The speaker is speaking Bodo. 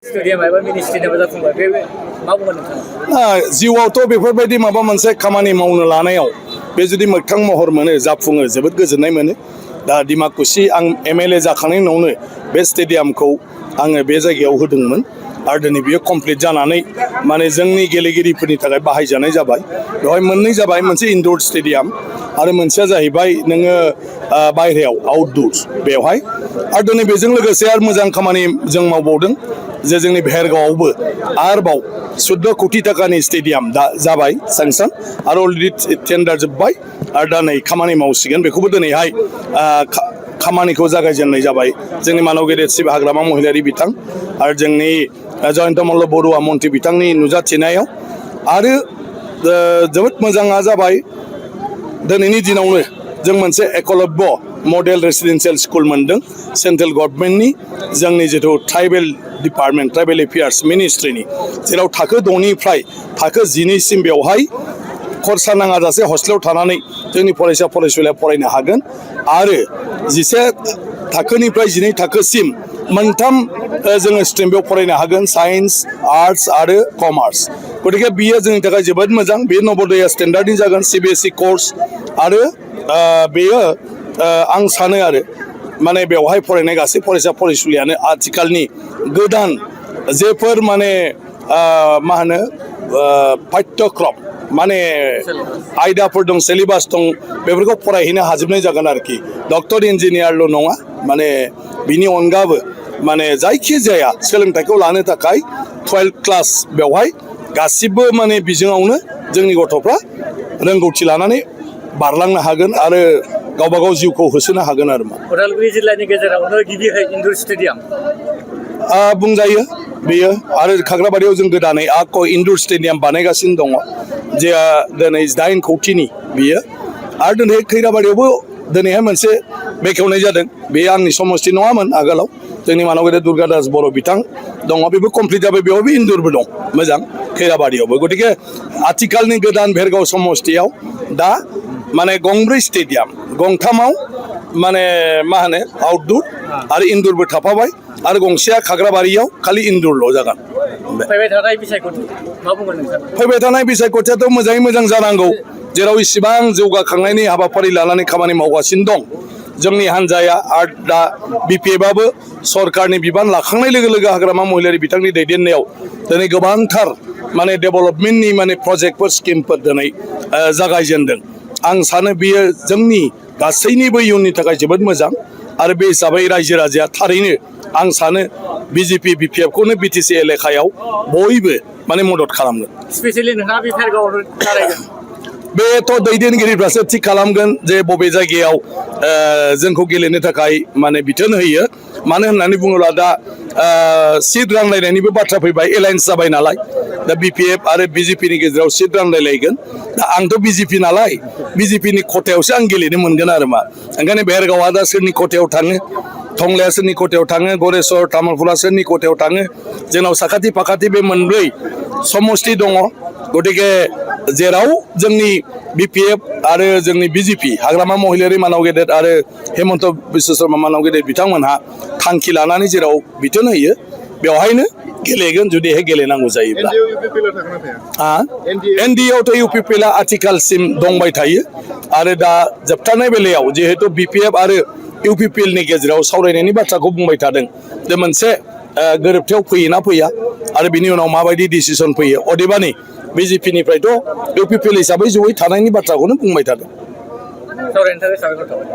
स्टेडियाम एबा मिनि स्टेडियाम जाफुंबाय बे मा बुंगोन नोंथाङा? जिउआवथ' बेफोरबायदि माबा मोनसे खामानि मावनो लानायाव बे जुदि मोगथां महर मोनो जाफुङो जोबोद गोजोननाय मोनो। दा डिमाकुसि आं MLA जाखांनायनि उनावनो बे स्टेडियामखौ आङो बे जायगायाव होदोंमोन आरो दिनै बियो कमप्लिट जानानै माने जोंनि गेलेगिरिफोरनि थाखाय बाहायजानाय जाबाय। बेवहाय मोननै जाबाय, मोनसे इनडोर स्टेडियाम आरो मोनसेया जाहैबाय नोङो बायहेरायाव आउटडोर्स बेवहाय। आरो दिनै बेजों लोगोसे आरो मोजां खामानि जों मावबावदों जे जोंनि भेरगावआवबो आरोबाव 14 कोटी टाकानि स्टेडियाम दा जाबाय सेंसन आरो अलरेडि टेन्डार जोब्बाय आरो दा नै खामानि मावसिगोन। बेखौबो दिनैहाय खामानिखौ जागायजेननाय जाबाय जोंनि मानव गेदेर शिब हाग्रामा महिलारि बिथां आरो जोंनि जयन्त मल्ल बरुवा मन्त्रि बिथांनि नुजाथिनायाव। आरो जोबोद मोजाङा जाबाय दिनैनि दिनावनो जों मोनसे एकलव्य मडेल रेसिडेन्सियेल स्कुल मोनदों सेन्ट्रेल गभर्नमेन्टनि, जोंनि जिथु ट्राइबेल डिपार्टमेन्ट ट्राइबेल एफेयार्स मिनिस्ट्रिनि, जेराव थाखो 6निफ्राय थाखो 12सिम बेवहाय खरसा नाङाजासे हस्टेलाव थानानै जोंनि फरायसा फरायसुलिया फरायनो हागोन आरो 11 थाखोनिफ्राय 12 थाखोसिम मोनथाम जोङो स्ट्रिम बेयाव फरायनो हागोन, साइन्स, आर्ट्स आरो कमार्स। गतिके बियो जोंनि थाखाय जोबोद मोजां। बे नवोदया स्टेन्डार्डनि जागोन, CBSE कर्स आरो बेयो आं सानो आरो माने बेवहाय फरायनाय गासै फरायसा फरायसुलियानो आथिखालनि गोदान जेफोर माने मा होनो पाठ्यक्रम माने आयदाफोर दं, सिलेबास दं, बेफोरखौ फरायहैनो हाजोबनाय जागोन आरोखि। डक्टर इन्जिनियारल' नङा, माने बिनि अनगाबो माने जायखिजाया सोलोंथाइखौ लानो थाखाय 12 क्लास बेवहाय गासिबो माने बिजोङावनो जोंनि गथ'फ्रा रोंगौथि लानानै बारलांनो हागोन आरो गावबा गाव जिउखौ होसोनो हागोन आरो मा। उदालगुरि जिल्लानि गेजेरावनो गिबिहाय इनडोर स्टेडियाम बुंजायो बेयो। आरो खाग्राबारियाव जों गोदानै इनडोर स्टेडियाम बानायगासिनो दङ जे दिनै 8 कोटीनि बियो। आरो दिनै खैराबारियावबो दिनैहाय मोनसे बेखेवनाय जादों, बे आंनि समस्ति नङामोन आगोलाव, जोंनि मानव गेदेर दुर्गादास बर' बिथां दङ, बेबो कमप्लिट जाबाय, बेयावबो इनडोरबो दं मोजां खैराबारियावबो। गतिके आथिखालनि गोदान भेरगाव समस्तियाव दा माने गंब्रै स्टेडियाम, गंथामाव माने मा होनो आउटडोर आरो इनडोरबो थाफाबाय आरो गंसेया खाग्राबारियाव खालि इनडोरल' जागोन। फैबाय थानाय बिसायख'थि मा बुंगोन नोंथां? फैबाय थानाय बिसायख'थियाथ' मोजाङै मोजां जानांगौ, जेराव इसिबां जौगाखांनायनि हाबाफारि लानानै खामानि मावगासिनो दं जोंनि हान्जाया। आरो दा BPFआबो सरकारनि बिबान लाखांनाय लोगो लोगो हाग्रामा महिलारि बिथांनि दैदेननायाव दिनै गोबांथार माने डेभेलपमेन्टनि माने प्रजेक्टफोर स्किमफोर दिनै जागायजेनदों। आं सानो बियो जोंनि गासैनिबो इयुननि थाखाय जोबोद मोजां आरो बे हिसाबै रायजो राजाया थारैनो आं सानो BJP BPFखौनो BTC एलेखायाव बयबो माने मदद खालामगोन। स्पेसियेलि नोंथाङा बे भेरगावआव जागायगोन? बेथ' दैदेनगिरिफ्रासो थिग खालामगोन जे बबे जायगायाव जोंखौ गेलेनो थाखाय माने बिथोन होयो। मानो होननानै बुङोब्ला दा सिट रानलायनायनिबो बाथ्रा फैबाय, एलायन्स जाबाय नालाय। दा BPF आरो BJPनि गेजेराव सिट रानलायलायगोन। दा आंथ' BJP नालाय BJPनि खथायावसो आं गेलेनो मोनगोन आरो मा। ओंखायनो भेरगावआ दा सोरनि खथायाव थाङो, टंलाया सोरनि खथायाव थाङो, गरेस्वर तामुलपुरा सोरनि खथायाव थाङो, जोंनाव साखाथि फाखाथि बे मोनब्रै समस्ति दङ। गतिके जेराव जोंनि BPF आरो जोंनि BJP हाग्रामा महिलारि मानाव गेदेर आरो हेमन्त बिश्व शर्मा मानाव गेदेर बिथांमोनहा थांखि लानानै जेराव बिथोन होयो बेवहायनो गेलेगोन जुदिहाय गेलेनांगौ जायोब्ला। NDAआवथ' UPPLआ आथिखालसिम दंबाय थायो आरो दा जोबथारनाय बेलायाव जिहेतु BPF आरो UPPLनि गेजेराव सावरायनायनि बाथ्राखौ बुंबाय थादों जे मोनसे गोरोबथायाव फैयोना फैया आरो बिनि उनाव माबायदि डिसिसन फैयो। अदेबानि BJPनिफ्रायथ' UPPL हिसाबै जयै थानायनि बाथ्राखौनो बुंबाय थादों। सावरायनो थाखाय साबायखर थाबाय।